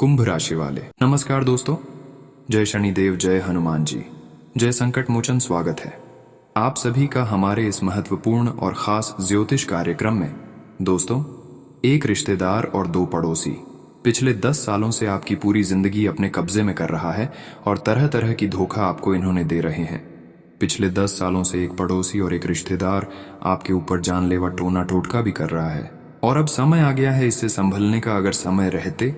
कुंभ राशि वाले। नमस्कार दोस्तों, जय शनिदेव, जय हनुमान जी, जय संकट मोचन। स्वागत है आप सभी का हमारे इस महत्वपूर्ण और खास ज्योतिष कार्यक्रम में। दोस्तों, एक रिश्तेदार और दो पड़ोसी पिछले 10 सालों से आपकी पूरी जिंदगी अपने कब्जे में कर रहा है और तरह तरह की धोखा आपको इन्होंने दे रहे हैं। पिछले 10 सालों से एक पड़ोसी और एक रिश्तेदार आपके ऊपर जानलेवा टोना टोटका भी कर रहा है और अब समय आ गया है इससे संभलने का। अगर समय रहते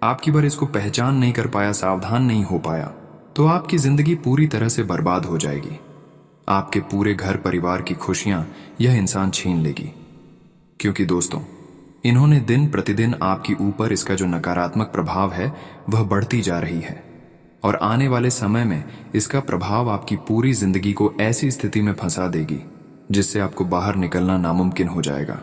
आपकी बार इसको पहचान नहीं कर पाया, सावधान नहीं हो पाया, तो आपकी जिंदगी पूरी तरह से बर्बाद हो जाएगी। आपके पूरे घर परिवार की खुशियां यह इंसान छीन लेगी। क्योंकि दोस्तों, इन्होंने दिन प्रतिदिन आपके ऊपर इसका जो नकारात्मक प्रभाव है वह बढ़ती जा रही है और आने वाले समय में इसका प्रभाव आपकी पूरी जिंदगी को ऐसी स्थिति में फंसा देगी जिससे आपको बाहर निकलना नामुमकिन हो जाएगा।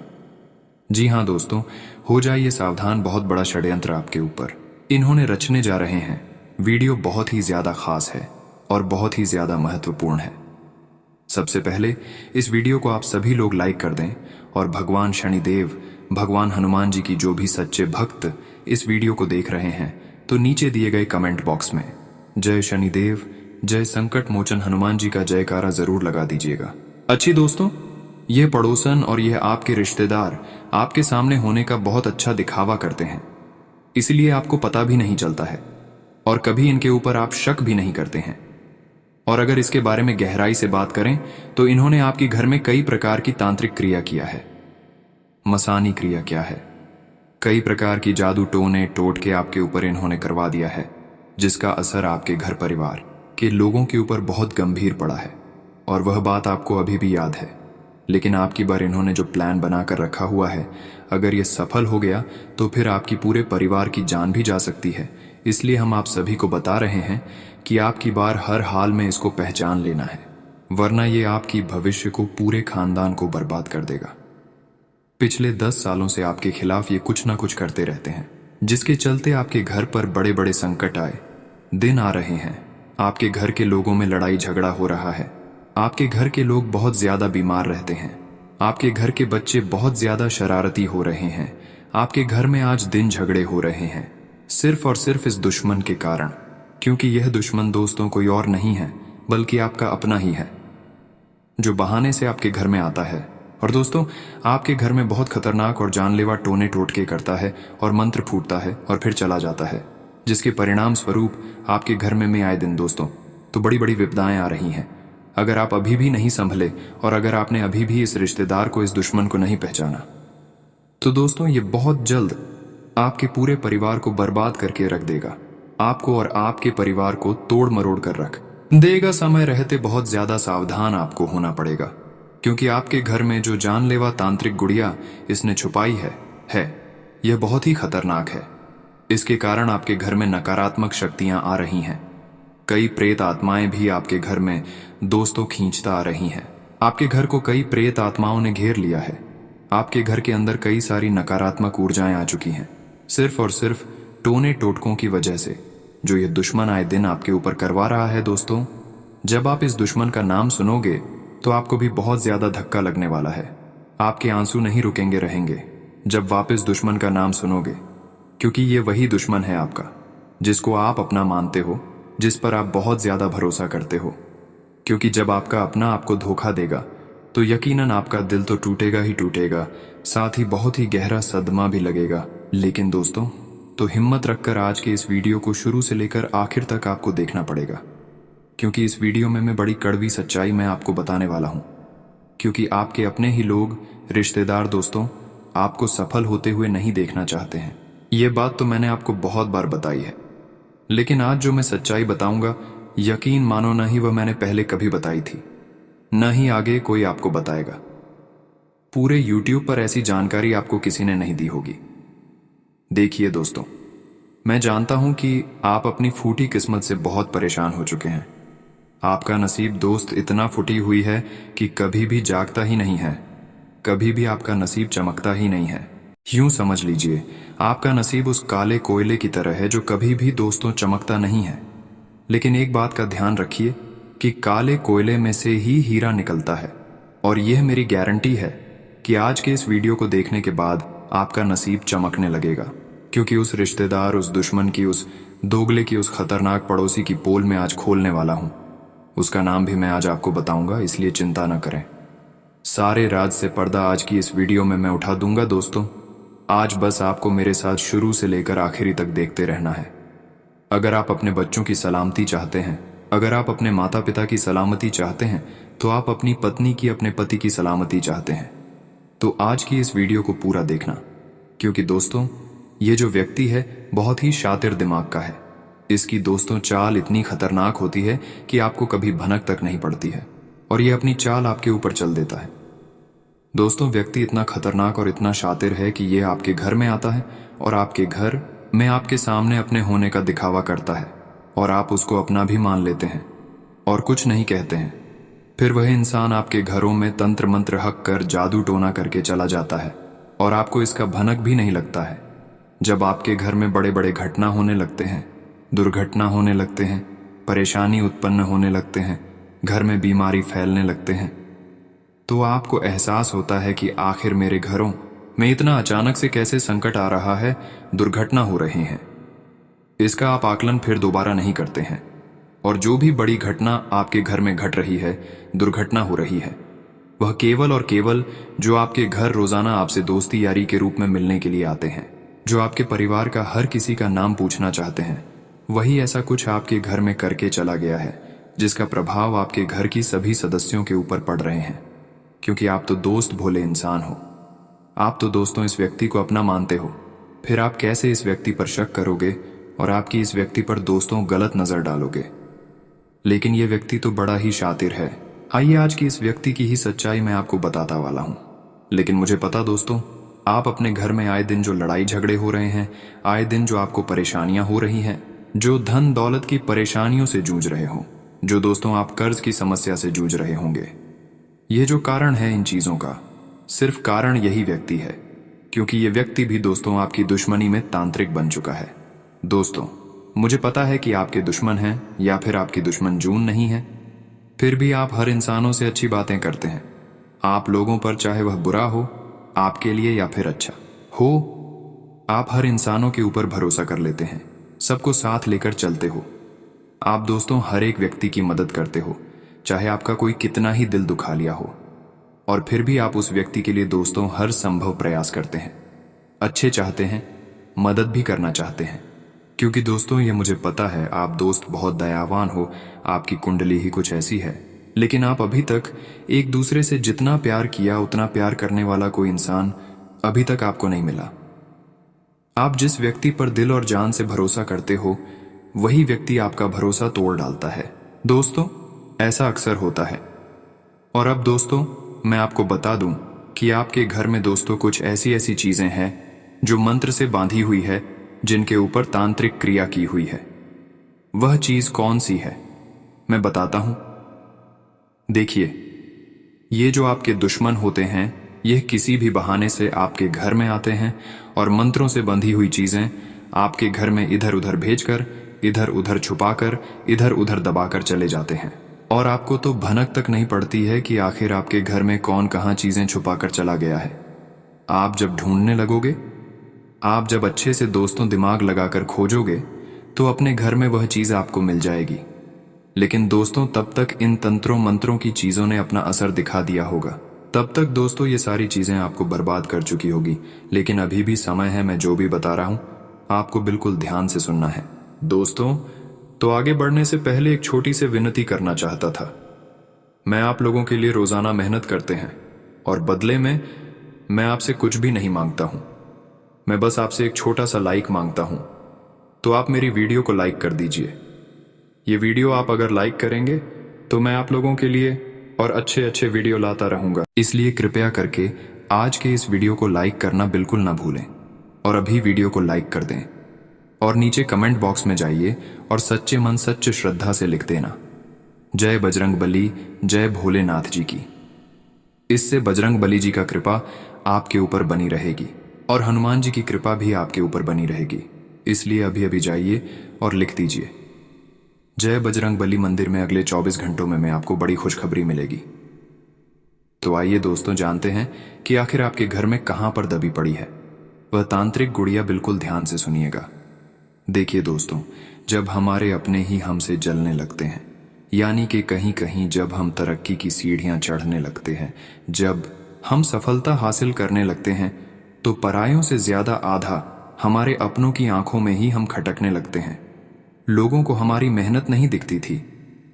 जी हाँ दोस्तों, हो जाइए सावधान, बहुत बड़ा षड्यंत्र आपके ऊपर इन्होंने रचने जा रहे हैं। वीडियो बहुत ही ज्यादा खास है और बहुत ही ज्यादा महत्वपूर्ण है। सबसे पहले इस वीडियो को आप सभी लोग लाइक कर दें और भगवान शनिदेव, भगवान हनुमान जी की जो भी सच्चे भक्त इस वीडियो को देख रहे हैं तो नीचे दिए गए कमेंट बॉक्स में जय शनिदेव, जय संकट मोचन हनुमान जी का जयकारा जरूर लगा दीजिएगा। अच्छी दोस्तों, यह पड़ोसन और यह आपके रिश्तेदार आपके सामने होने का बहुत अच्छा दिखावा करते हैं, इसलिए आपको पता भी नहीं चलता है और कभी इनके ऊपर आप शक भी नहीं करते हैं। और अगर इसके बारे में गहराई से बात करें तो इन्होंने आपके घर में कई प्रकार की तांत्रिक क्रिया किया है। मसानी क्रिया क्या है? कई प्रकार की जादू टोने टोटके आपके ऊपर इन्होंने करवा दिया है, जिसका असर आपके घर परिवार के लोगों के ऊपर बहुत गंभीर पड़ा है और वह बात आपको अभी भी याद है। लेकिन आपकी बार इन्होंने जो प्लान बनाकर रखा हुआ है, अगर यह सफल हो गया तो फिर आपकी पूरे परिवार की जान भी जा सकती है। इसलिए हम आप सभी को बता रहे हैं कि आपकी बार हर हाल में इसको पहचान लेना है, वरना ये आपकी भविष्य को, पूरे खानदान को बर्बाद कर देगा। पिछले 10 सालों से आपके खिलाफ ये कुछ ना कुछ करते रहते हैं, जिसके चलते आपके घर पर बड़े बड़े संकट आए दिन आ रहे हैं। आपके घर के लोगों में लड़ाई झगड़ा हो रहा है, आपके घर के लोग बहुत ज्यादा बीमार रहते हैं, आपके घर के बच्चे बहुत ज्यादा शरारती हो रहे हैं, आपके घर में आज दिन झगड़े हो रहे हैं, सिर्फ और सिर्फ इस दुश्मन के कारण। क्योंकि यह दुश्मन दोस्तों कोई और नहीं है बल्कि आपका अपना ही है, जो बहाने से आपके घर में आता है और दोस्तों आपके घर में बहुत खतरनाक और जानलेवा टोने टोटके करता है और मंत्र फूटता है और फिर चला जाता है, जिसके परिणाम स्वरूप आपके घर में आए दिन दोस्तों तो बड़ी बड़ी विपदाएं आ रही हैं। अगर आप अभी भी नहीं संभले और अगर आपने अभी भी इस रिश्तेदार को, इस दुश्मन को नहीं पहचाना, तो दोस्तों ये बहुत जल्द आपके पूरे परिवार को बर्बाद करके रख देगा। आपको और आपके परिवार को तोड़ मरोड़ कर रख देगा। समय रहते बहुत ज्यादा सावधान आपको होना पड़ेगा, क्योंकि आपके घर में जो जानलेवा तांत्रिक गुड़िया इसने छुपाई है यह बहुत ही खतरनाक है। इसके कारण आपके घर में नकारात्मक शक्तियां आ रही हैं। कई प्रेत आत्माएं भी आपके घर में दोस्तों खींचता आ रही हैं। आपके घर को कई प्रेत आत्माओं ने घेर लिया है। आपके घर के अंदर कई सारी नकारात्मक ऊर्जाएं आ चुकी हैं, सिर्फ और सिर्फ टोने टोटकों की वजह से, जो ये दुश्मन आए दिन आपके ऊपर करवा रहा है। दोस्तों, जब आप इस दुश्मन का नाम सुनोगे तो आपको भी बहुत ज्यादा धक्का लगने वाला है। आपके आंसू नहीं रुकेंगे रहेंगे जब वापस दुश्मन का नाम सुनोगे, क्योंकि ये वही दुश्मन है आपका, जिसको आप अपना मानते हो, जिस पर आप बहुत ज्यादा भरोसा करते हो। क्योंकि जब आपका अपना आपको धोखा देगा तो यकीनन आपका दिल तो टूटेगा ही टूटेगा, साथ ही बहुत ही गहरा सदमा भी लगेगा। लेकिन दोस्तों, तो हिम्मत रखकर आज के इस वीडियो को शुरू से लेकर आखिर तक आपको देखना पड़ेगा, क्योंकि इस वीडियो में मैं बड़ी कड़वी सच्चाई मैं आपको बताने वाला हूं। क्योंकि आपके अपने ही लोग, रिश्तेदार दोस्तों आपको सफल होते हुए नहीं देखना चाहते हैं। ये बात तो मैंने आपको बहुत बार बताई है, लेकिन आज जो मैं सच्चाई बताऊंगा, यकीन मानो ना ही वह मैंने पहले कभी बताई थी, न ही आगे कोई आपको बताएगा। पूरे YouTube पर ऐसी जानकारी आपको किसी ने नहीं दी होगी। देखिए दोस्तों, मैं जानता हूं कि आप अपनी फूटी किस्मत से बहुत परेशान हो चुके हैं। आपका नसीब दोस्त इतना फूटी हुई है कि कभी भी जागता ही नहीं है, कभी भी आपका नसीब चमकता ही नहीं है। यूं समझ लीजिए, आपका नसीब उस काले कोयले की तरह है जो कभी भी दोस्तों चमकता नहीं है। लेकिन एक बात का ध्यान रखिए कि काले कोयले में से ही हीरा निकलता है, और यह मेरी गारंटी है कि आज के इस वीडियो को देखने के बाद आपका नसीब चमकने लगेगा। क्योंकि उस रिश्तेदार, उस दुश्मन की, उस दोगले की, उस खतरनाक पड़ोसी की पोल में आज खोलने वाला हूं। उसका नाम भी मैं आज आपको बताऊंगा, इसलिए चिंता न करें। सारे राज से पर्दा आज की इस वीडियो में मैं उठा दूंगा दोस्तों। आज बस आपको मेरे साथ शुरू से लेकर आखिरी तक देखते रहना है। अगर आप अपने बच्चों की सलामती चाहते हैं, अगर आप अपने माता पिता की सलामती चाहते हैं, तो आप अपनी पत्नी की, अपने पति की सलामती चाहते हैं, तो आज की इस वीडियो को पूरा देखना। क्योंकि दोस्तों, ये जो व्यक्ति है बहुत ही शातिर दिमाग का है। इसकी दोस्तों चाल इतनी खतरनाक होती है कि आपको कभी भनक तक नहीं पड़ती है, और ये अपनी चाल आपके ऊपर चल देता है। दोस्तों, व्यक्ति इतना खतरनाक और इतना शातिर है कि ये आपके घर में आता है और आपके घर में आपके सामने अपने होने का दिखावा करता है, और आप उसको अपना भी मान लेते हैं और कुछ नहीं कहते हैं। फिर वह इंसान आपके घरों में तंत्र मंत्र हक कर, जादू टोना करके चला जाता है, और आपको इसका भनक भी नहीं लगता है। जब आपके घर में बड़े बड़े घटना होने लगते हैं, दुर्घटना होने लगते हैं, परेशानी उत्पन्न होने लगते हैं, घर में बीमारी फैलने लगते हैं, तो आपको एहसास होता है कि आखिर मेरे घरों में इतना अचानक से कैसे संकट आ रहा है, दुर्घटना हो रही है। इसका आप आकलन फिर दोबारा नहीं करते हैं, और जो भी बड़ी घटना आपके घर में घट रही है, दुर्घटना हो रही है, वह केवल और केवल जो आपके घर रोजाना आपसे दोस्ती यारी के रूप में मिलने के लिए आते हैं, जो आपके परिवार का हर किसी का नाम पूछना चाहते हैं, वही ऐसा कुछ आपके घर में करके चला गया है, जिसका प्रभाव आपके घर की सभी सदस्यों के ऊपर पड़ रहे हैं। क्योंकि आप तो दोस्त भोले इंसान हो, आप तो दोस्तों इस व्यक्ति को अपना मानते हो, फिर आप कैसे इस व्यक्ति पर शक करोगे और आपकी इस व्यक्ति पर दोस्तों गलत नजर डालोगे। लेकिन यह व्यक्ति तो बड़ा ही शातिर है। आइए आज की इस व्यक्ति की ही सच्चाई मैं आपको बताता वाला हूं। लेकिन मुझे पता दोस्तों, आप अपने घर में आए दिन जो लड़ाई झगड़े हो रहे हैं, आए दिन जो आपको परेशानियां हो रही हैं, जो धन दौलत की परेशानियों से जूझ रहे हो, जो दोस्तों आप कर्ज की समस्या से जूझ रहे होंगे, ये जो कारण है इन चीजों का, सिर्फ कारण यही व्यक्ति है। क्योंकि ये व्यक्ति भी दोस्तों आपकी दुश्मनी में तांत्रिक बन चुका है। दोस्तों, मुझे पता है कि आपके दुश्मन हैं या फिर आपकी दुश्मन जून नहीं है, फिर भी आप हर इंसानों से अच्छी बातें करते हैं। आप लोगों पर, चाहे वह बुरा हो आपके लिए या फिर अच्छा हो, आप हर इंसानों के ऊपर भरोसा कर लेते हैं, सबको साथ लेकर चलते हो। आप दोस्तों हर एक व्यक्ति की मदद करते हो, चाहे आपका कोई कितना ही दिल दुखा लिया हो, और फिर भी आप उस व्यक्ति के लिए दोस्तों हर संभव प्रयास करते हैं, अच्छे चाहते हैं, मदद भी करना चाहते हैं। क्योंकि दोस्तों ये मुझे पता है आप दोस्त बहुत दयावान हो, आपकी कुंडली ही कुछ ऐसी है। लेकिन आप अभी तक एक दूसरे से जितना प्यार किया उतना प्यार करने वाला कोई इंसान अभी तक आपको नहीं मिला। आप जिस व्यक्ति पर दिल और जान से भरोसा करते हो, वही व्यक्ति आपका भरोसा तोड़ डालता है। दोस्तों, ऐसा अक्सर होता है। और अब दोस्तों मैं आपको बता दूं कि आपके घर में दोस्तों कुछ ऐसी ऐसी चीजें हैं जो मंत्र से बांधी हुई है, जिनके ऊपर तांत्रिक क्रिया की हुई है। वह चीज कौन सी है मैं बताता हूं। देखिए, ये जो आपके दुश्मन होते हैं, यह किसी भी बहाने से आपके घर में आते हैं और मंत्रों से बंधी हुई चीजें आपके घर में इधर उधर भेजकर, इधर उधर छुपाकर, इधर उधर दबाकर चले जाते हैं। और आपको तो भनक तक नहीं पड़ती है कि आखिर आपके घर में कौन कहां चीजें छुपाकर चला गया है। आप जब ढूंढने लगोगे, आप जब अच्छे से दोस्तों दिमाग लगाकर खोजोगे, तो अपने घर में वह चीज आपको मिल जाएगी। लेकिन दोस्तों तब तक इन तंत्रों मंत्रों की चीजों ने अपना असर दिखा दिया होगा। तब तक दोस्तों ये सारी चीजें आपको बर्बाद कर चुकी होगी। लेकिन अभी भी समय है, मैं जो भी बता रहा हूं आपको बिल्कुल ध्यान से सुनना है। दोस्तों, तो आगे बढ़ने से पहले एक छोटी सी विनती करना चाहता था। मैं आप लोगों के लिए रोजाना मेहनत करते हैं, और बदले में मैं आपसे कुछ भी नहीं मांगता हूं। मैं बस आपसे एक छोटा सा लाइक मांगता हूं। तो आप मेरी वीडियो को लाइक कर दीजिए। ये वीडियो आप अगर लाइक करेंगे तो मैं आप लोगों के लिए और अच्छे अच्छे वीडियो लाता रहूंगा। इसलिए कृपया करके आज के इस वीडियो को लाइक करना बिल्कुल ना भूलें, और अभी वीडियो को लाइक कर दें। और नीचे कमेंट बॉक्स में जाइए और सच्चे मन सच्चे श्रद्धा से लिख देना, जय बजरंग बली, जय भोलेनाथ जी की। इससे बजरंग बली जी का कृपा आपके ऊपर बनी रहेगी और हनुमान जी की कृपा भी आपके ऊपर बनी रहेगी। इसलिए अभी अभी जाइए और लिख दीजिए, जय बजरंग बली। मंदिर में अगले 24 घंटों में आपको बड़ी खुशखबरी मिलेगी। तो आइए दोस्तों जानते हैं कि आखिर आपके घर में कहां पर दबी पड़ी है। वह तांत्रिक गुड़िया बिल्कुल ध्यान से सुनिएगा। देखिए दोस्तों, जब हमारे अपने ही हमसे जलने लगते हैं, यानी कि कहीं कहीं जब हम तरक्की की सीढ़ियां चढ़ने लगते हैं, जब हम सफलता हासिल करने लगते हैं, तो परायों से ज्यादा आधा हमारे अपनों की आंखों में ही हम खटकने लगते हैं। लोगों को हमारी मेहनत नहीं दिखती थी,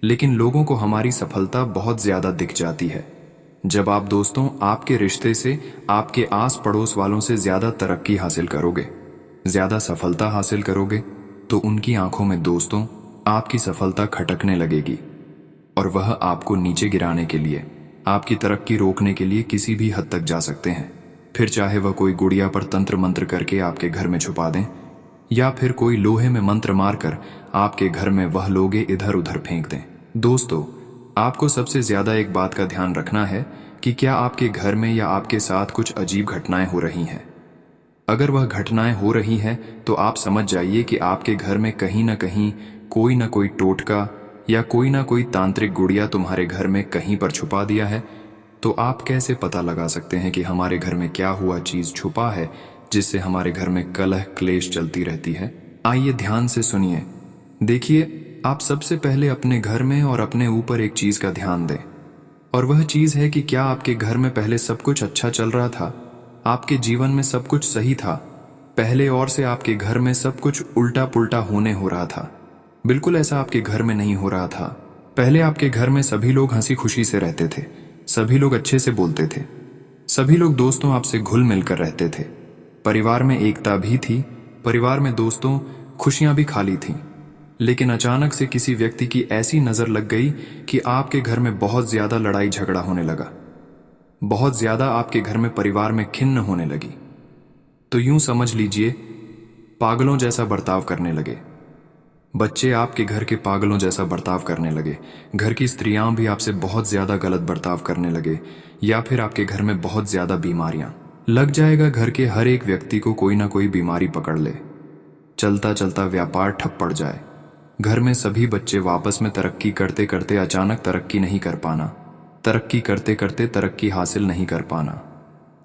लेकिन लोगों को हमारी सफलता बहुत ज्यादा दिख जाती है। जब आप दोस्तों आपके रिश्ते से, आपके आस पड़ोस वालों से ज्यादा तरक्की हासिल करोगे, ज्यादा सफलता हासिल करोगे, तो उनकी आंखों में दोस्तों आपकी सफलता खटकने लगेगी और वह आपको नीचे गिराने के लिए, आपकी तरक्की रोकने के लिए किसी भी हद तक जा सकते हैं। फिर चाहे वह कोई गुड़िया पर तंत्र मंत्र करके आपके घर में छुपा दें, या फिर कोई लोहे में मंत्र मारकर आपके घर में वह लोगे इधर उधर फेंक दें। दोस्तों, आपको सबसे ज्यादा एक बात का ध्यान रखना है कि क्या आपके घर में या आपके साथ कुछ अजीब घटनाएं हो रही हैं। अगर वह घटनाएं हो रही हैं तो आप समझ जाइए कि आपके घर में कहीं ना कहीं कोई ना कोई टोटका या कोई ना कोई तांत्रिक गुड़िया तुम्हारे घर में कहीं पर छुपा दिया है। तो आप कैसे पता लगा सकते हैं कि हमारे घर में क्या हुआ चीज छुपा है जिससे हमारे घर में कलह क्लेश चलती रहती है? आइए ध्यान से सुनिए। देखिए, आप सबसे पहले अपने घर में और अपने ऊपर एक चीज का ध्यान दें, और वह चीज है कि क्या आपके घर में पहले सब कुछ अच्छा चल रहा था, आपके जीवन में सब कुछ सही था पहले, और से आपके घर में सब कुछ उल्टा पुल्टा होने हो रहा था? बिल्कुल ऐसा आपके घर में नहीं हो रहा था। पहले आपके घर में सभी लोग हंसी खुशी से रहते थे, सभी लोग अच्छे से बोलते थे, सभी लोग दोस्तों आपसे घुल मिलकर रहते थे, परिवार में एकता भी थी, परिवार में दोस्तों खुशियां भी खाली थीं। लेकिन अचानक से किसी व्यक्ति की ऐसी नजर लग गई कि आपके घर में बहुत ज्यादा लड़ाई झगड़ा होने लगा, बहुत ज्यादा आपके घर में परिवार में खिन्न होने लगी। तो यूं समझ लीजिए, पागलों जैसा बर्ताव करने लगे। बच्चे आपके घर के पागलों जैसा बर्ताव करने लगे, घर की स्त्रियां भी आपसे बहुत ज्यादा गलत बर्ताव करने लगे, या फिर आपके घर में बहुत ज्यादा बीमारियां लग जाएगा। घर के हर एक व्यक्ति को कोई ना कोई बीमारी पकड़ ले, चलता चलता व्यापार ठप पड़ जाए। घर में सभी बच्चे वापस में तरक्की करते करते अचानक तरक्की नहीं कर पाना, तरक्की करते करते तरक्की हासिल नहीं कर पाना।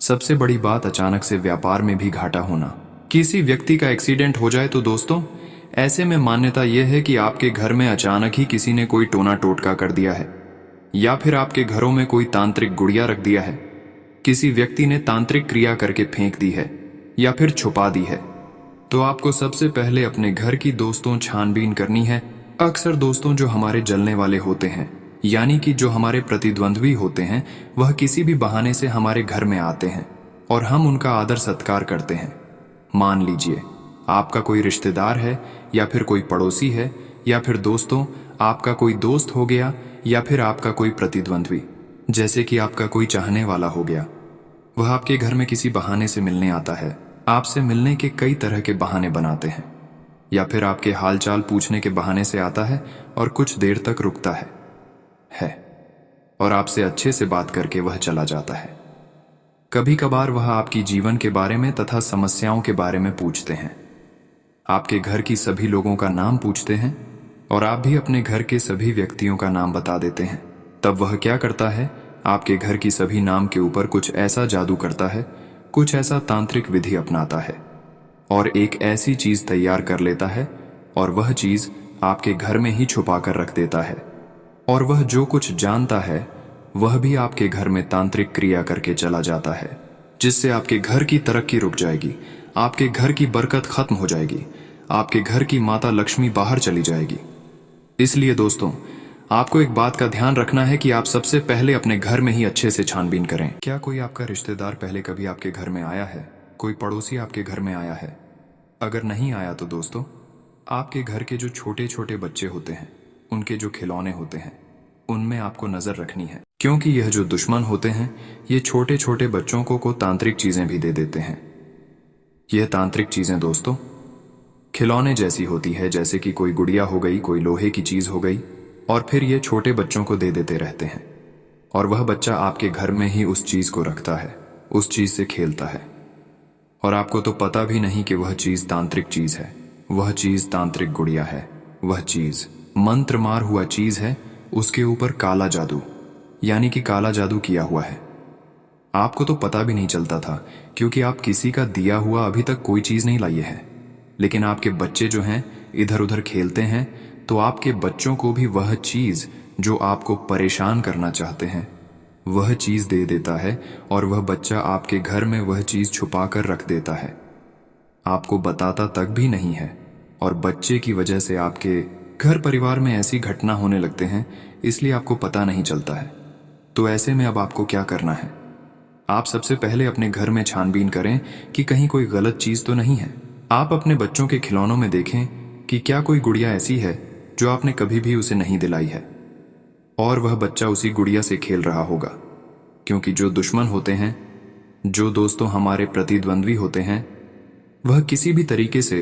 सबसे बड़ी बात, अचानक से व्यापार में भी घाटा होना। किसी व्यक्ति का एक्सीडेंट हो जाए तो दोस्तों, ऐसे में मान्यता यह है कि आपके घर में अचानक ही किसी ने कोई टोना टोटका कर दिया है, या फिर आपके घरों में कोई तांत्रिक गुड़िया रख दिया है, किसी व्यक्ति ने तांत्रिक क्रिया करके फेंक दी है या फिर छुपा दी है। तो आपको सबसे पहले अपने घर की दोस्तों छानबीन करनी है। अक्सर दोस्तों जो हमारे जलने वाले होते हैं, यानी कि जो हमारे प्रतिद्वंद्वी होते हैं, वह किसी भी बहाने से हमारे घर में आते हैं और हम उनका आदर सत्कार करते हैं। मान लीजिए आपका कोई रिश्तेदार है, या फिर कोई पड़ोसी है, या फिर दोस्तों आपका कोई दोस्त हो गया, या फिर आपका कोई प्रतिद्वंद्वी, जैसे कि आपका कोई चाहने वाला हो गया। वह आपके घर में किसी बहाने से मिलने आता है, आपसे मिलने के कई तरह के बहाने बनाते हैं, या फिर आपके हालचाल पूछने के बहाने से आता है और कुछ देर तक रुकता है और आपसे अच्छे से बात करके वह चला जाता है। कभी कभार वह आपकी जीवन के बारे में तथा समस्याओं के बारे में पूछते हैं, आपके घर की सभी लोगों का नाम पूछते हैं, और आप भी अपने घर के सभी व्यक्तियों का नाम बता देते हैं। तब वह क्या करता है, आपके घर की सभी नाम के ऊपर कुछ ऐसा जादू करता है, कुछ ऐसा तांत्रिक विधि अपनाता है और एक ऐसी चीज तैयार कर लेता है, और वह चीज आपके घर में ही छुपा कर रख देता है। और वह जो कुछ जानता है वह भी आपके घर में तांत्रिक क्रिया करके चला जाता है, जिससे आपके घर की तरक्की रुक जाएगी, आपके घर की बरकत खत्म हो जाएगी, आपके घर की माता लक्ष्मी बाहर चली जाएगी। इसलिए दोस्तों, आपको एक बात का ध्यान रखना है कि आप सबसे पहले अपने घर में ही अच्छे से छानबीन करें। क्या कोई आपका रिश्तेदार पहले कभी आपके घर में आया है? कोई पड़ोसी आपके घर में आया है? अगर नहीं आया तो दोस्तों, आपके घर के जो छोटे छोटे बच्चे होते हैं, उनके जो खिलौने होते हैं, उनमें आपको नजर रखनी है, क्योंकि यह जो दुश्मन होते हैं, ये छोटे छोटे बच्चों को तांत्रिक चीजें भी दे देते हैं। यह तांत्रिक चीजें दोस्तों खिलौने जैसी होती है, जैसे कि कोई गुड़िया हो गई, कोई लोहे की चीज हो गई, और फिर ये छोटे बच्चों को दे देते रहते हैं, और वह बच्चा आपके घर में ही उस चीज को रखता है, उस चीज से खेलता है, और आपको तो पता भी नहीं कि वह चीज तांत्रिक चीज है, वह चीज तांत्रिक गुड़िया है, वह चीज मंत्र मार हुआ चीज है, उसके ऊपर काला जादू यानी कि काला जादू किया हुआ है। आपको तो पता भी नहीं चलता था, क्योंकि आप किसी का दिया हुआ अभी तक कोई चीज़ नहीं लाए हैं। लेकिन आपके बच्चे जो हैं इधर उधर खेलते हैं, तो आपके बच्चों को भी वह चीज़ जो आपको परेशान करना चाहते हैं वह चीज़ दे देता है, और वह बच्चा आपके घर में वह चीज़ छुपा कर रख देता है। आपको बताता तक भी नहीं है, और बच्चे की वजह से आपके घर परिवार में ऐसी घटना होने लगते हैं, इसलिए आपको पता नहीं चलता है। तो ऐसे में अब आपको क्या करना है? आप सबसे पहले अपने घर में छानबीन करें कि कहीं कोई गलत चीज़ तो नहीं है। आप अपने बच्चों के खिलौनों में देखें कि क्या कोई गुड़िया ऐसी है जो आपने कभी भी उसे नहीं दिलाई है, और वह बच्चा उसी गुड़िया से खेल रहा होगा। क्योंकि जो दुश्मन होते हैं, जो दोस्तों हमारे प्रतिद्वंद्वी होते हैं, वह किसी भी तरीके से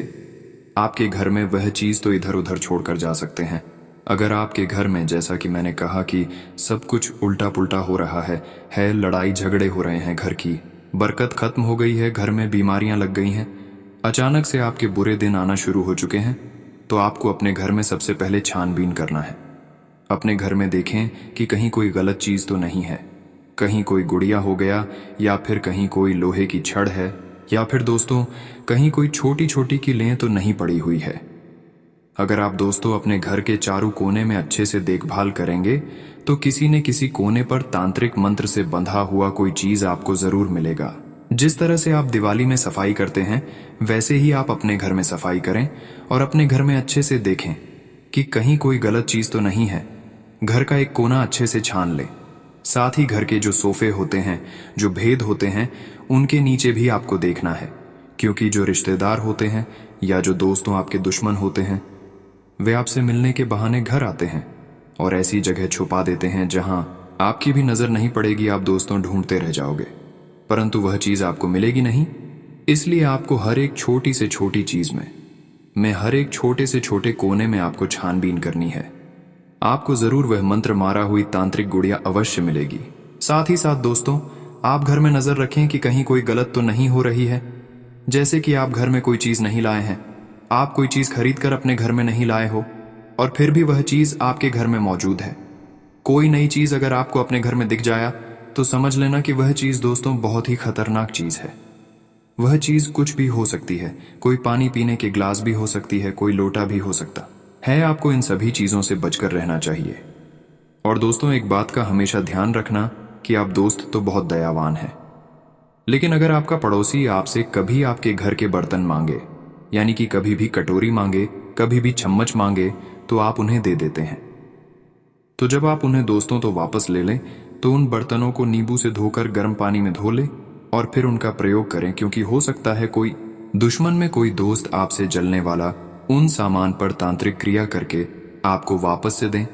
आपके घर में वह चीज़ तो इधर उधर छोड़कर जा सकते हैं। अगर आपके घर में, जैसा कि मैंने कहा कि सब कुछ उल्टा पुल्टा हो रहा है, लड़ाई झगड़े हो रहे हैं, घर की बरकत खत्म हो गई है, घर में बीमारियां लग गई हैं, अचानक से आपके बुरे दिन आना शुरू हो चुके हैं, तो आपको अपने घर में सबसे पहले छानबीन करना है। अपने घर में देखें कि कहीं कोई गलत चीज़ तो नहीं है, कहीं कोई गुड़िया हो गया, या फिर कहीं कोई लोहे की छड़ है, या फिर दोस्तों कहीं कोई छोटी छोटी कीलें तो नहीं पड़ी हुई है। अगर आप दोस्तों अपने घर के चारों कोने में अच्छे से देखभाल करेंगे, तो किसी न किसी कोने पर तांत्रिक मंत्र से बंधा हुआ कोई चीज आपको जरूर मिलेगा। जिस तरह से आप दिवाली में सफाई करते हैं, वैसे ही आप अपने घर में सफाई करें, और अपने घर में अच्छे से देखें कि कहीं कोई गलत चीज तो नहीं है। घर का एक कोना अच्छे से छान लें। साथ ही घर के जो सोफे होते हैं, जो भेद होते हैं, उनके नीचे भी आपको देखना है, क्योंकि जो रिश्तेदार होते हैं या जो दोस्तों आपके दुश्मन होते हैं, वे आपसे मिलने के बहाने घर आते हैं और ऐसी जगह छुपा देते हैं जहां आपकी भी नजर नहीं पड़ेगी। आप दोस्तों ढूंढते रह जाओगे, परंतु वह चीज आपको मिलेगी नहीं। इसलिए आपको हर एक छोटी से छोटी चीज में हर एक छोटे से छोटे कोने में आपको छानबीन करनी है। आपको जरूर वह मंत्र मारा हुई तांत्रिक गुड़िया अवश्य मिलेगी। साथ ही साथ दोस्तों, आप घर में नजर रखें कि कहीं कोई गलत तो नहीं हो रही है। जैसे कि आप घर में कोई चीज नहीं लाए हैं, आप कोई चीज खरीद कर अपने घर में नहीं लाए हो, और फिर भी वह चीज आपके घर में मौजूद है। कोई नई चीज अगर आपको अपने घर में दिख जाया, तो समझ लेना कि वह चीज दोस्तों बहुत ही खतरनाक चीज है। वह चीज कुछ भी हो सकती है, कोई पानी पीने के ग्लास भी हो सकती है, कोई लोटा भी हो सकता है। आपको इन सभी चीजों से बचकर रहना चाहिए। और दोस्तों, एक बात का हमेशा ध्यान रखना कि आप दोस्त तो बहुत दयावान हैं, लेकिन अगर आपका पड़ोसी आपसे कभी आपके घर के बर्तन मांगे, यानी कि कभी भी कटोरी मांगे, कभी भी चम्मच मांगे, तो आप उन्हें दे देते हैं। तो जब आप उन्हें दोस्तों तो वापस ले लें, तो उन बर्तनों को नींबू से धोकर गर्म पानी में धो लें और फिर उनका प्रयोग करें, क्योंकि हो सकता है कोई दुश्मन में कोई दोस्त आपसे जलने वाला उन सामान पर तांत्रिक क्रिया करके आपको वापस से दें,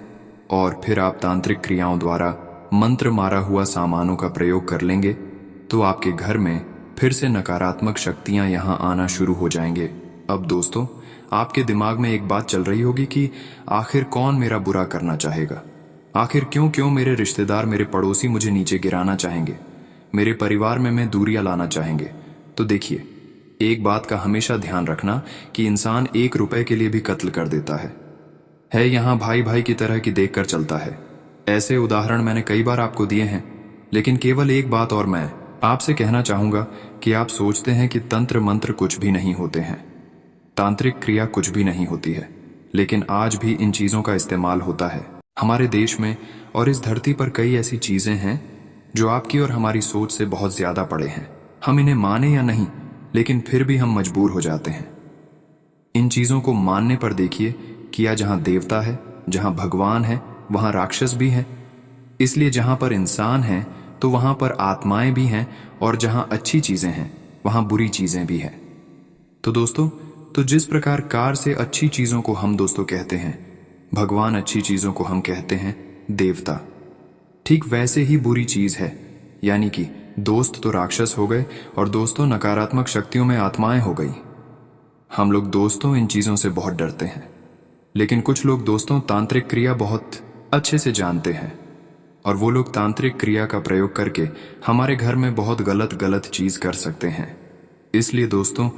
और फिर आप तांत्रिक क्रियाओं द्वारा मंत्र मारा हुआ सामानों का प्रयोग कर लेंगे, तो आपके घर में फिर से नकारात्मक शक्तियां यहां आना शुरू हो जाएंगे। अब दोस्तों, आपके दिमाग में एक बात चल रही होगी कि आखिर कौन मेरा बुरा करना चाहेगा, आखिर क्यों क्यों मेरे रिश्तेदार, मेरे पड़ोसी मुझे नीचे गिराना चाहेंगे, मेरे परिवार में दूरियां लाना चाहेंगे। तो देखिए, एक बात का हमेशा ध्यान रखना कि इंसान 1 रुपए के लिए भी कत्ल कर देता है यहाँ भाई भाई की तरह की देखकर चलता है। ऐसे उदाहरण मैंने कई बार आपको दिए हैं, लेकिन केवल एक बात और मैं आपसे कहना चाहूंगा कि आप सोचते हैं कि तंत्र मंत्र कुछ भी नहीं होते हैं, तांत्रिक क्रिया कुछ भी नहीं होती है, लेकिन आज भी इन चीजों का इस्तेमाल होता है। हमारे देश में और इस धरती पर कई ऐसी चीजें हैं जो आपकी और हमारी सोच से बहुत ज्यादा परे हैं। हम इन्हें माने या नहीं, लेकिन फिर भी हम मजबूर हो जाते हैं। इन चीजों को मानने पर देखिए कि या जहां देवता है, जहां भगवान है, वहां राक्षस भी है। इसलिए जहां पर इंसान है तो वहां पर आत्माएं भी हैं, और जहां अच्छी चीजें हैं वहां बुरी चीजें भी हैं। तो दोस्तों, तो जिस प्रकार कार से अच्छी चीजों को हम दोस्तों कहते हैं, भगवान अच्छी चीजों को हम कहते हैं देवता, ठीक वैसे ही बुरी चीज है, यानी कि दोस्त तो राक्षस हो गए और दोस्तों नकारात्मक शक्तियों में आत्माएं हो गई। हम लोग दोस्तों इन चीजों से बहुत डरते हैं, लेकिन कुछ लोग दोस्तों तांत्रिक क्रिया बहुत अच्छे से जानते हैं, और वो लोग तांत्रिक क्रिया का प्रयोग करके हमारे घर में बहुत गलत गलत चीज कर सकते हैं। इसलिए दोस्तों,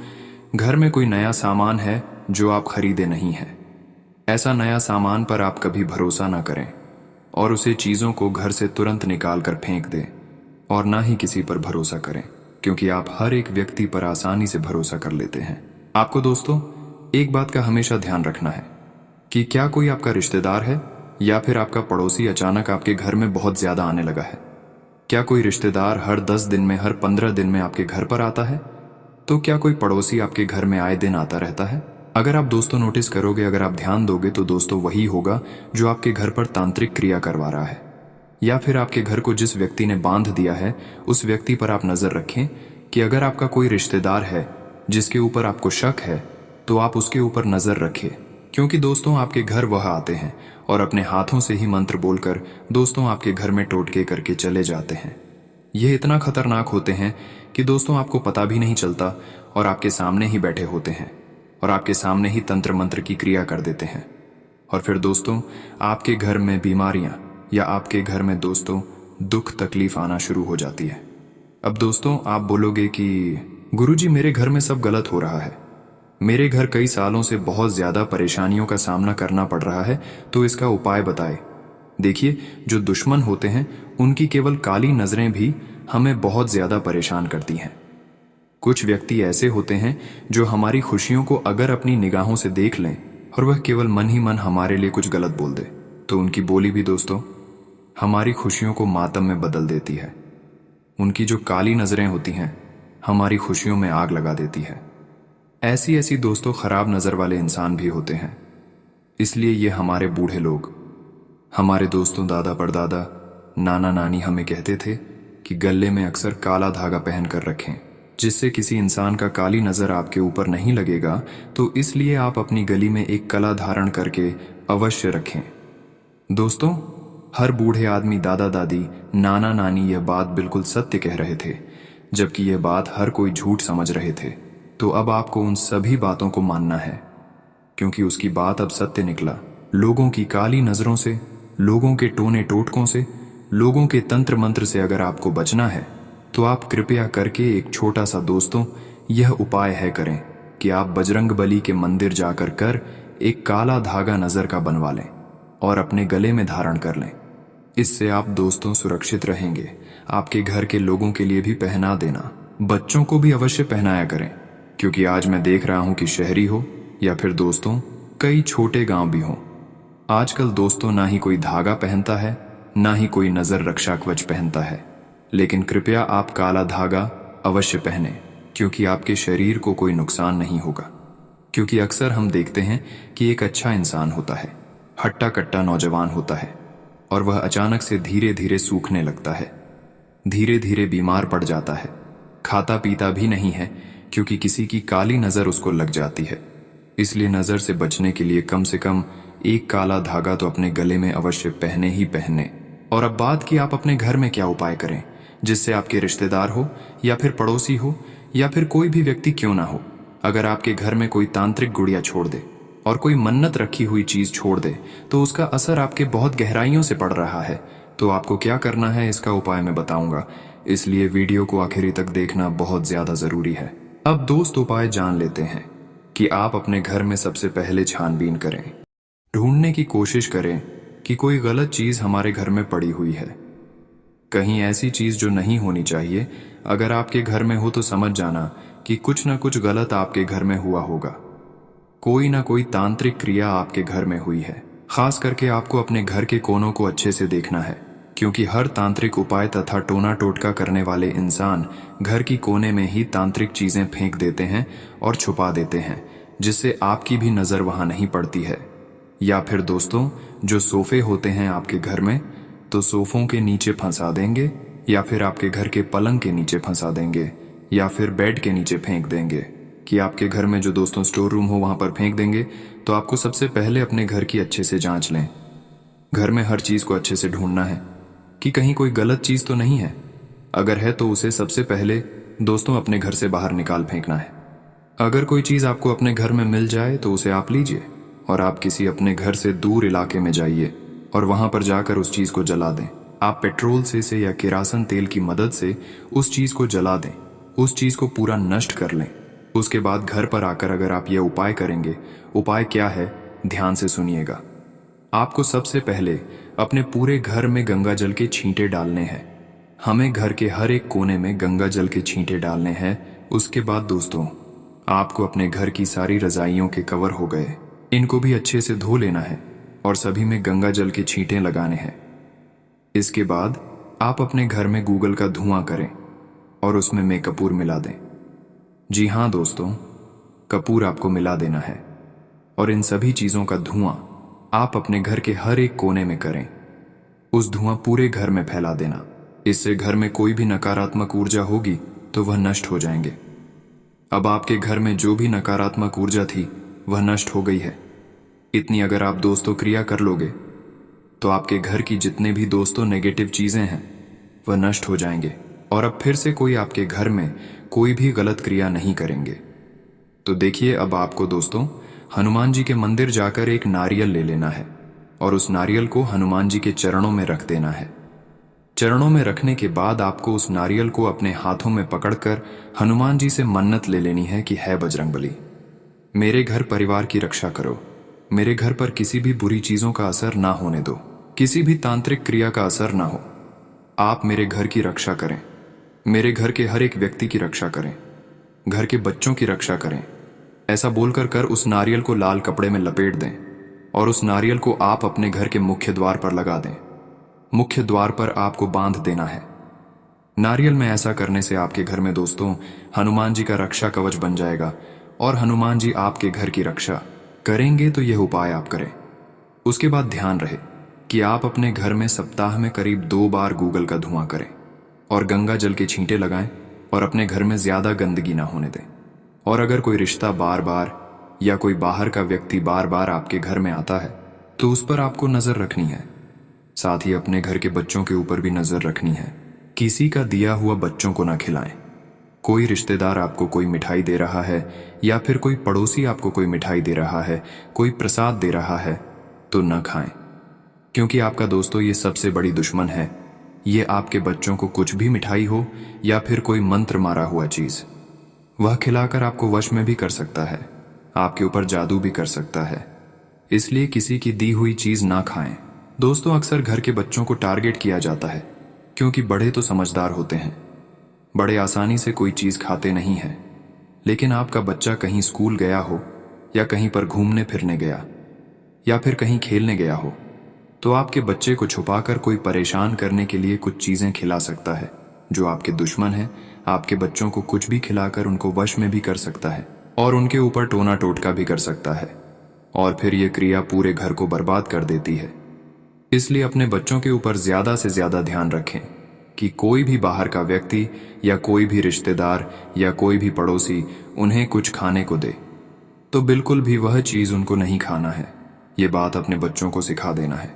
घर में कोई नया सामान है जो आप खरीदे नहीं हैं, ऐसा नया सामान पर आप कभी भरोसा ना करें और उसे चीजों को घर से तुरंत निकाल कर फेंक दें। और ना ही किसी पर भरोसा करें, क्योंकि आप हर एक व्यक्ति पर आसानी से भरोसा कर लेते हैं। आपको दोस्तों एक बात का हमेशा ध्यान रखना है कि क्या कोई आपका रिश्तेदार है या फिर आपका पड़ोसी अचानक आपके घर में बहुत ज्यादा आने लगा है। क्या कोई रिश्तेदार हर 10 दिन में, हर 15 दिन में आपके घर पर आता है? तो क्या कोई पड़ोसी आपके घर में आए दिन आता रहता है? अगर आप दोस्तों नोटिस करोगे, अगर आप ध्यान दोगे, तो दोस्तों वही होगा जो आपके घर पर तांत्रिक क्रिया करवा रहा है। या फिर आपके घर को जिस व्यक्ति ने बांध दिया है, उस व्यक्ति पर आप नजर रखें कि अगर आपका कोई रिश्तेदार है जिसके ऊपर आपको शक है, तो आप उसके ऊपर नजर रखें, क्योंकि दोस्तों आपके घर वह आते हैं और अपने हाथों से ही मंत्र बोलकर दोस्तों आपके घर में टोटके करके चले जाते हैं। यह इतना खतरनाक होते हैं कि दोस्तों आपको पता भी नहीं चलता और आपके सामने ही बैठे होते हैं और आपके सामने ही तंत्र मंत्र की क्रिया कर देते हैं। और फिर दोस्तों आपके घर में बीमारियां या आपके घर में दोस्तों दुख तकलीफ आना शुरू हो जाती है। अब दोस्तों आप बोलोगे कि गुरुजी मेरे घर में सब गलत हो रहा है, मेरे घर कई सालों से बहुत ज्यादा परेशानियों का सामना करना पड़ रहा है, तो इसका उपाय बताए। देखिए, जो दुश्मन होते हैं उनकी केवल काली नजरें भी हमें बहुत ज्यादा परेशान करती हैं। कुछ व्यक्ति ऐसे होते हैं जो हमारी खुशियों को अगर अपनी निगाहों से देख लें और वह केवल मन ही मन हमारे लिए कुछ गलत बोल दे, तो उनकी बोली भी दोस्तों हमारी खुशियों को मातम में बदल देती है। उनकी जो काली नजरें होती हैं हमारी खुशियों में आग लगा देती है। ऐसी ऐसी दोस्तों खराब नजर वाले इंसान भी होते हैं। इसलिए ये हमारे बूढ़े लोग, हमारे दोस्तों दादा परदादा, नाना नानी हमें कहते थे कि गले में अक्सर काला धागा पहन कर रखें, जिससे किसी इंसान का काली नजर आपके ऊपर नहीं लगेगा। तो इसलिए आप अपनी गली में एक कला धारण करके अवश्य रखें। दोस्तों हर बूढ़े आदमी, दादा दादी, नाना नानी यह बात बिल्कुल सत्य कह रहे थे, जबकि यह बात हर कोई झूठ समझ रहे थे। तो अब आपको उन सभी बातों को मानना है, क्योंकि उसकी बात अब सत्य निकला। लोगों की काली नजरों से, लोगों के टोने टोटकों से, लोगों के तंत्र मंत्र से अगर आपको बचना है, तो आप कृपया करके एक छोटा सा दोस्तों यह उपाय है करें कि आप बजरंग बली के मंदिर जाकर कर एक काला धागा नजर का बनवा लें और अपने गले में धारण कर लें। इससे आप दोस्तों सुरक्षित रहेंगे। आपके घर के लोगों के लिए भी पहना देना, बच्चों को भी अवश्य पहनाया करें, क्योंकि आज मैं देख रहा हूं कि शहरी हो या फिर दोस्तों कई छोटे गांव भी हों, आजकल दोस्तों ना ही कोई धागा पहनता है, ना ही कोई नजर रक्षा कवच पहनता है। लेकिन कृपया आप काला धागा अवश्य पहने, क्योंकि आपके शरीर को कोई नुकसान नहीं होगा। क्योंकि अक्सर हम देखते हैं कि एक अच्छा इंसान होता है, हट्टा कट्टा नौजवान होता है, और वह अचानक से धीरे धीरे सूखने लगता है, धीरे धीरे बीमार पड़ जाता है, खाता पीता भी नहीं है, क्योंकि किसी की काली नजर उसको लग जाती है। इसलिए नजर से बचने के लिए कम से कम एक काला धागा तो अपने गले में अवश्य पहने ही पहने। और अब बात की आप अपने घर में क्या उपाय करें, जिससे आपके रिश्तेदार हो या फिर पड़ोसी हो या फिर कोई भी व्यक्ति क्यों ना हो, अगर आपके घर में कोई तांत्रिक गुड़िया छोड़ दे और कोई मन्नत रखी हुई चीज छोड़ दे, तो उसका असर आपके बहुत गहराइयों से पड़ रहा है। तो आपको क्या करना है, इसका उपाय मैं बताऊंगा, इसलिए वीडियो को आखिरी तक देखना बहुत ज्यादा जरूरी है। अब दोस्त उपाय जान लेते हैं कि आप अपने घर में सबसे पहले छानबीन करें, ढूंढने की कोशिश करें कि कोई गलत चीज हमारे घर में पड़ी हुई है, कहीं ऐसी चीज जो नहीं होनी चाहिए। अगर आपके घर में हो तो समझ जाना कि कुछ ना कुछ गलत आपके घर में हुआ होगा, कोई ना कोई तांत्रिक क्रिया आपके घर में हुई है। खास करके आपको अपने घर के कोनों को अच्छे से देखना है, क्योंकि हर तांत्रिक उपाय तथा टोना टोटका करने वाले इंसान घर की कोने में ही तांत्रिक चीजें फेंक देते हैं और छुपा देते हैं, जिससे आपकी भी नजर वहां नहीं पड़ती है। या फिर दोस्तों जो सोफे होते हैं आपके घर में, तो सोफों के नीचे फंसा देंगे, या फिर आपके घर के पलंग के नीचे फंसा देंगे, या फिर बेड के नीचे फेंक देंगे, कि आपके घर में जो दोस्तों स्टोर रूम हो वहां पर फेंक देंगे। तो आपको सबसे पहले अपने घर की अच्छे से जांच लें। घर में हर चीज को अच्छे से ढूंढना है कि कहीं कोई गलत चीज तो नहीं है। अगर है तो उसे सबसे पहले दोस्तों अपने घर से बाहर निकाल फेंकना है। अगर कोई चीज आपको अपने घर में मिल जाए तो उसे आप लीजिए और आप किसी अपने घर से दूर इलाके में जाइए और वहां पर जाकर उस चीज को जला दें। आप पेट्रोल से या किरासन तेल की मदद से उस चीज को जला दें, उस चीज को पूरा नष्ट कर लें। उसके बाद घर पर आकर अगर आप यह उपाय करेंगे, उपाय क्या है ध्यान से सुनिएगा। आपको सबसे पहले अपने पूरे घर में गंगा जल के छींटे डालने हैं। हमें घर के हर एक कोने में गंगा जल के छींटे डालने हैं। उसके बाद दोस्तों, आपको अपने घर की सारी रजाइयों के कवर हो गए, इनको भी अच्छे से धो लेना है और सभी में गंगा जल के छींटे लगाने हैं। इसके बाद आप अपने घर में गूगल का धुआं करें और उसमें में कपूर मिला दें। जी हाँ दोस्तों, कपूर आपको मिला देना है और इन सभी चीज़ों का धुआं आप अपने घर के हर एक कोने में करें। उस धुआं पूरे घर में फैला देना। इससे घर में कोई भी नकारात्मक ऊर्जा होगी तो वह नष्ट हो जाएंगे। अब आपके घर में जो भी नकारात्मक ऊर्जा थी वह नष्ट हो गई है। इतनी अगर आप दोस्तों क्रिया कर लोगे तो आपके घर की जितने भी दोस्तों नेगेटिव चीज़ें हैं वह नष्ट हो जाएंगे और अब फिर से कोई आपके घर में कोई भी गलत क्रिया नहीं करेंगे। तो देखिए, अब आपको दोस्तों हनुमान जी के मंदिर जाकर एक नारियल ले लेना है और उस नारियल को हनुमान जी के चरणों में रख देना है। चरणों में रखने के बाद आपको उस नारियल को अपने हाथों में पकड़कर हनुमान जी से मन्नत ले लेनी है कि है बजरंगबली, मेरे घर परिवार की रक्षा करो, मेरे घर पर किसी भी बुरी चीज़ों का असर ना होने दो, किसी भी तांत्रिक क्रिया का असर ना हो। आप मेरे घर की रक्षा करें, मेरे घर के हर एक व्यक्ति की रक्षा करें, घर के बच्चों की रक्षा करें। ऐसा बोलकर कर उस नारियल को लाल कपड़े में लपेट दें और उस नारियल को आप अपने घर के मुख्य द्वार पर लगा दें। मुख्य द्वार पर आपको बांध देना है। नारियल में ऐसा करने से आपके घर में दोस्तों हनुमान जी का रक्षा कवच बन जाएगा और हनुमान जी आपके घर की रक्षा करेंगे। तो यह उपाय आप करें। उसके बाद ध्यान रहे कि आप अपने घर में सप्ताह में करीब 2 बार गूगल का धुआं करें और गंगा जल के छींटे लगाएं और अपने घर में ज्यादा गंदगी ना होने दें। और अगर कोई रिश्ता बार बार या कोई बाहर का व्यक्ति बार बार आपके घर में आता है तो उस पर आपको नजर रखनी है। साथ ही अपने घर के बच्चों के ऊपर भी नजर रखनी है। किसी का दिया हुआ बच्चों को ना खिलाएं। कोई रिश्तेदार आपको कोई मिठाई दे रहा है या फिर कोई पड़ोसी आपको कोई मिठाई दे रहा है, कोई प्रसाद दे रहा है तो न खाएं, क्योंकि आपका दोस्तों ये सबसे बड़ी दुश्मन है। ये आपके बच्चों को कुछ भी मिठाई हो या फिर कोई मंत्र मारा हुआ चीज, वह खिलाकर आपको वश में भी कर सकता है, आपके ऊपर जादू भी कर सकता है। इसलिए किसी की दी हुई चीज ना खाएं। दोस्तों, अक्सर घर के बच्चों को टारगेट किया जाता है क्योंकि बड़े तो समझदार होते हैं, बड़े आसानी से कोई चीज खाते नहीं हैं। लेकिन आपका बच्चा कहीं स्कूल गया हो या कहीं पर घूमने फिरने गया या फिर कहीं खेलने गया हो तो आपके बच्चे को छुपाकर कोई परेशान करने के लिए कुछ चीजें खिला सकता है। जो आपके दुश्मन है आपके बच्चों को कुछ भी खिलाकर उनको वश में भी कर सकता है और उनके ऊपर टोना टोटका भी कर सकता है और फिर ये क्रिया पूरे घर को बर्बाद कर देती है। इसलिए अपने बच्चों के ऊपर ज्यादा से ज्यादा ध्यान रखें कि कोई भी बाहर का व्यक्ति या कोई भी रिश्तेदार या कोई भी पड़ोसी उन्हें कुछ खाने को दे तो बिल्कुल भी वह चीज उनको नहीं खाना है। ये बात अपने बच्चों को सिखा देना है।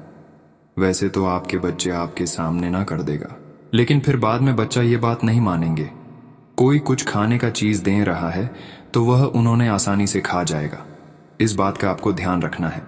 वैसे तो आपके बच्चे आपके सामने ना कर देगा, लेकिन फिर बाद में बच्चा ये बात नहीं मानेंगे। कोई कुछ खाने का चीज दे रहा है तो वह उन्होंने आसानी से खा जाएगा। इस बात का आपको ध्यान रखना है।